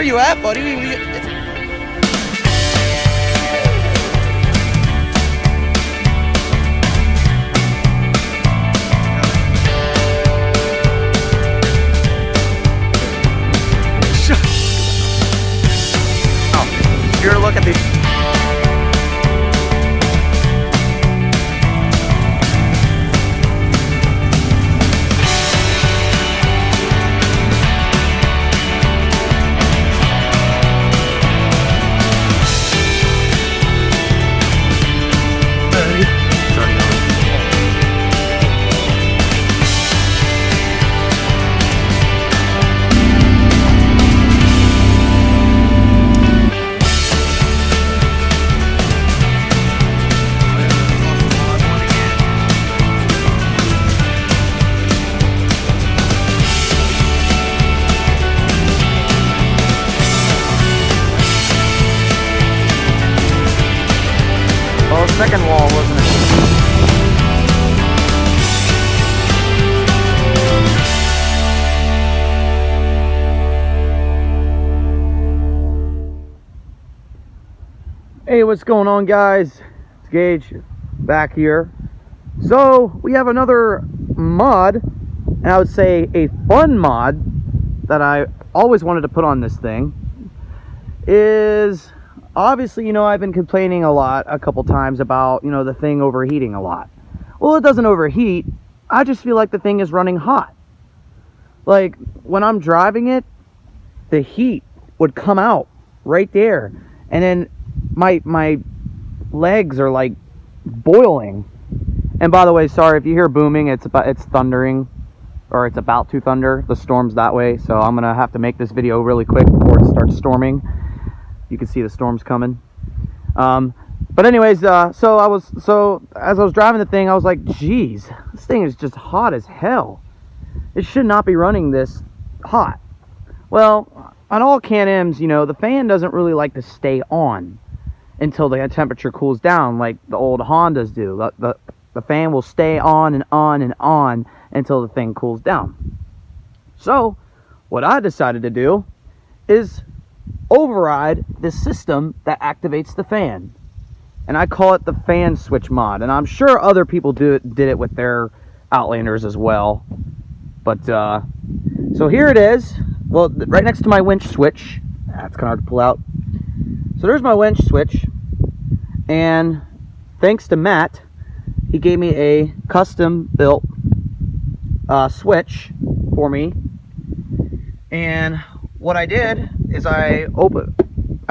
Where you at, buddy? Oh, here, look at these. Second wall, wasn't it? Hey, what's going on, guys? It's Gage back here. So we have another mod, and I would say a fun mod that I always wanted to put on this thing is, obviously, you know, I've been complaining a couple times about, you know, the thing overheating a lot. Well, it doesn't overheat. I just feel like the thing is running hot. Like, when I'm driving it, the heat would come out right there. And then my legs are like boiling. And by the way, sorry if you hear booming, it's thundering, or it's about to thunder. The storm's that way, so I'm gonna have to make this video really quick before it starts storming. You can see the storm's coming. But anyways, so as I was driving the thing, I was like, geez, this thing is just hot as hell. It should not be running this hot. Well, on all Can-ams, you know, the fan doesn't really like to stay on until the temperature cools down, like the old Hondas do. The fan will stay on and on and on until the thing cools down. So what I decided to do is override the system that activates the fan, and I call it the fan switch mod. And I'm sure other people did it with their Outlanders as well. But so here it is. Well, right next to my winch switch. That's kind of hard to pull out. So there's my winch switch, and thanks to Matt, he gave me a custom built switch for me. And what I did is I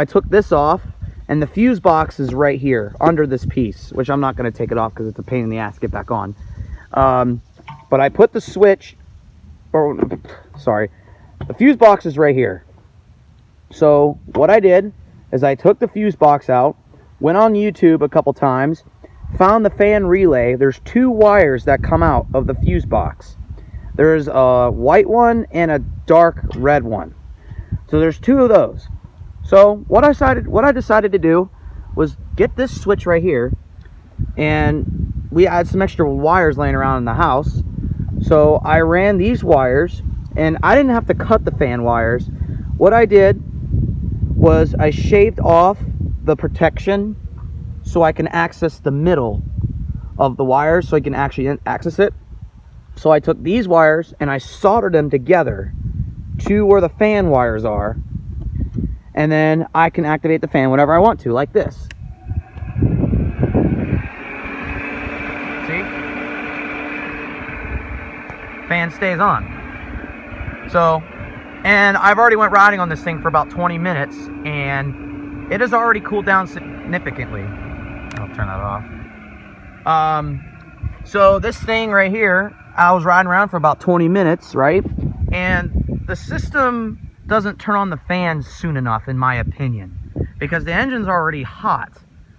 took this off, and the fuse box is right here under this piece, which I'm not going to take it off because it's a pain in the ass to get back on. But I put the switch, the fuse box is right here. So what I did is I took the fuse box out, went on YouTube a couple times, found the fan relay. There's two wires that come out of the fuse box. There's a white one and a dark red one. So there's two of those. So what I decided to do was get this switch right here, and we had some extra wires laying around in the house. So I ran these wires, and I didn't have to cut the fan wires. What I did was I shaved off the protection so I can access the middle of the wires, so I can actually access it. So I took these wires and I soldered them together to where the fan wires are, and then I can activate the fan whenever I want to, like this. See? Fan stays on. So, and I've already went riding on this thing for about 20 minutes, and it has already cooled down significantly. I'll turn that off. So this thing right here, I was riding around for about 20 minutes, right? And the system doesn't turn on the fan soon enough, in my opinion, because the engine's already hot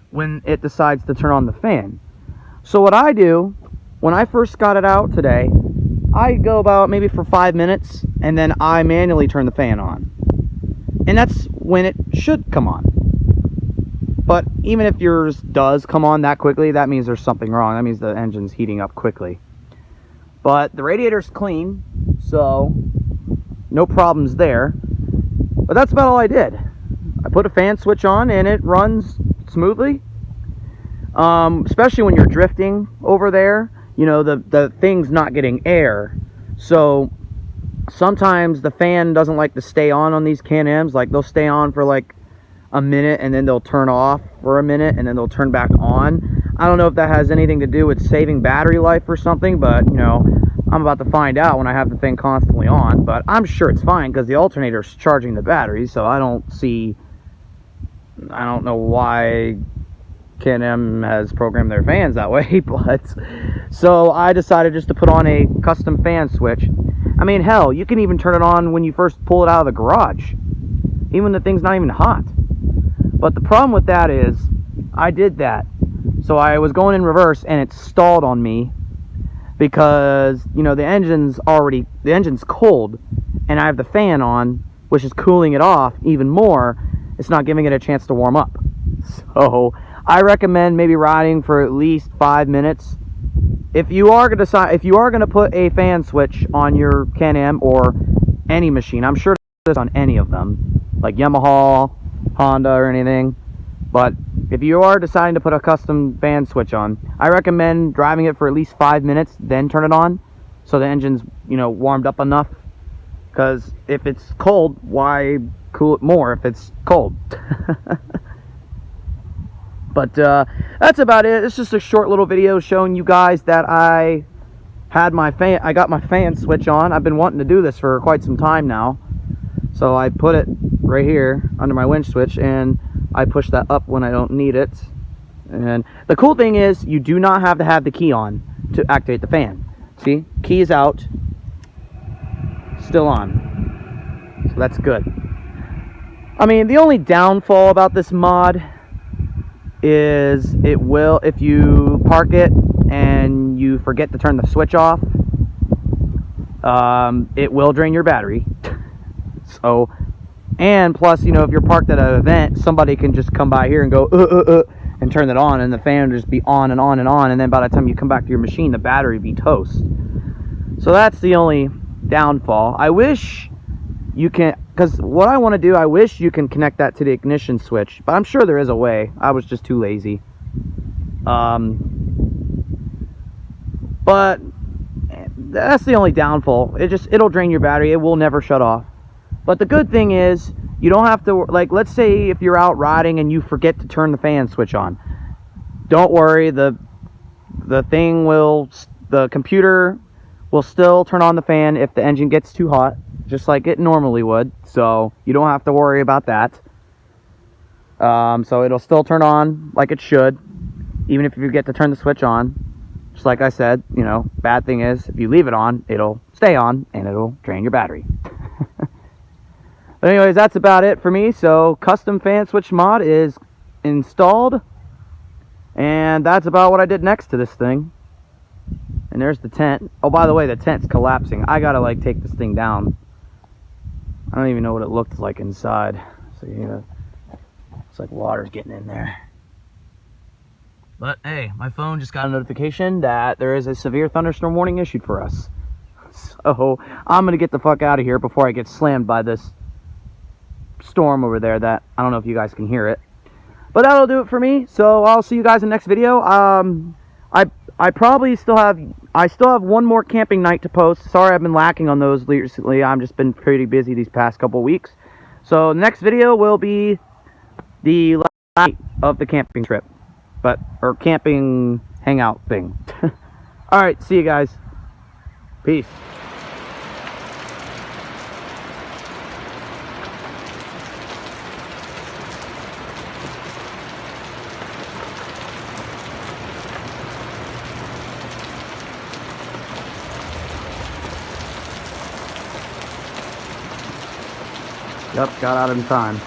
when it decides to turn on the fan. So what I do, when I first got it out today, I go about maybe for 5 minutes, and then I manually turn the fan on. And that's when it should come on. But even if yours does come on that quickly, that means there's something wrong. That means the engine's heating up quickly. But the radiator's clean, so no problems there. But that's about all I did. I put a fan switch on and it runs smoothly. Especially when you're drifting over there, you know, the thing's not getting air. So sometimes the fan doesn't like to stay on these Can-ams. Like, they'll stay on for like a minute and then they'll turn off for a minute and then they'll turn back on. I don't know if that has anything to do with saving battery life or something, but you know, I'm about to find out when I have the thing constantly on. But I'm sure it's fine because the alternator's charging the battery, so I don't know why Can-am has programmed their fans that way. But so I decided just to put on a custom fan switch. I mean, hell, you can even turn it on when you first pull it out of the garage, even when the thing's not even hot. But the problem with that is, I did that. So I was going in reverse and it stalled on me because, you know, the engine's cold and I have the fan on, which is cooling it off even more. It's not giving it a chance to warm up. So I recommend maybe riding for at least 5 minutes. If you are going to put a fan switch on your Can-am or any machine, I'm sure it's on any of them, like Yamaha, Honda, or anything. But if you are deciding to put a custom fan switch on, I recommend driving it for at least 5 minutes, then turn it on, so the engine's, you know, warmed up enough. Because if it's cold, why cool it more if it's cold? But that's about it. It's just a short little video showing you guys that I got my fan switch on. I've been wanting to do this for quite some time now. So I put it right here under my winch switch and I push that up when I don't need it. And the cool thing is you do not have to have the key on to activate the fan. See, key is out, still on. So that's good. I mean, the only downfall about this mod is it will, if you park it and you forget to turn the switch off, it will drain your battery. So, and plus, you know, if you're parked at an event, somebody can just come by here and go and turn it on, and the fan will just be on and on and on, and then by the time you come back to your machine, the battery will be toast. So that's the only downfall. I wish you can, because what I want to do, I wish you can connect that to the ignition switch, but I'm sure there is a way. I was just too lazy. But that's the only downfall. It'll drain your battery. It will never shut off. But the good thing is, you don't have to, like, let's say if you're out riding and you forget to turn the fan switch on. Don't worry, the computer will still turn on the fan if the engine gets too hot, just like it normally would. So you don't have to worry about that. So it'll still turn on like it should, even if you forget to turn the switch on. Just like I said, you know, bad thing is, if you leave it on, it'll stay on and it'll drain your battery. But anyways, that's about it for me. So custom fan switch mod is installed, and that's about what I did next to this thing. And there's the tent. Oh, by the way, the tent's collapsing. I gotta like take this thing down. I don't even know what it looked like inside. So yeah, it's like water's getting in there. But hey, my phone just got a notification that there is a severe thunderstorm warning issued for us. So I'm gonna get the fuck out of here before I get slammed by this storm over there that I don't know if you guys can hear it. But that'll do it for me. So I'll see you guys in the next video. I probably still have one more camping night to post. Sorry I've been lacking on those recently. I've just been pretty busy these past couple weeks. So the next video will be the last night of the camping trip, or camping hangout thing. Alright, see you guys. Peace. Yep, got out in time.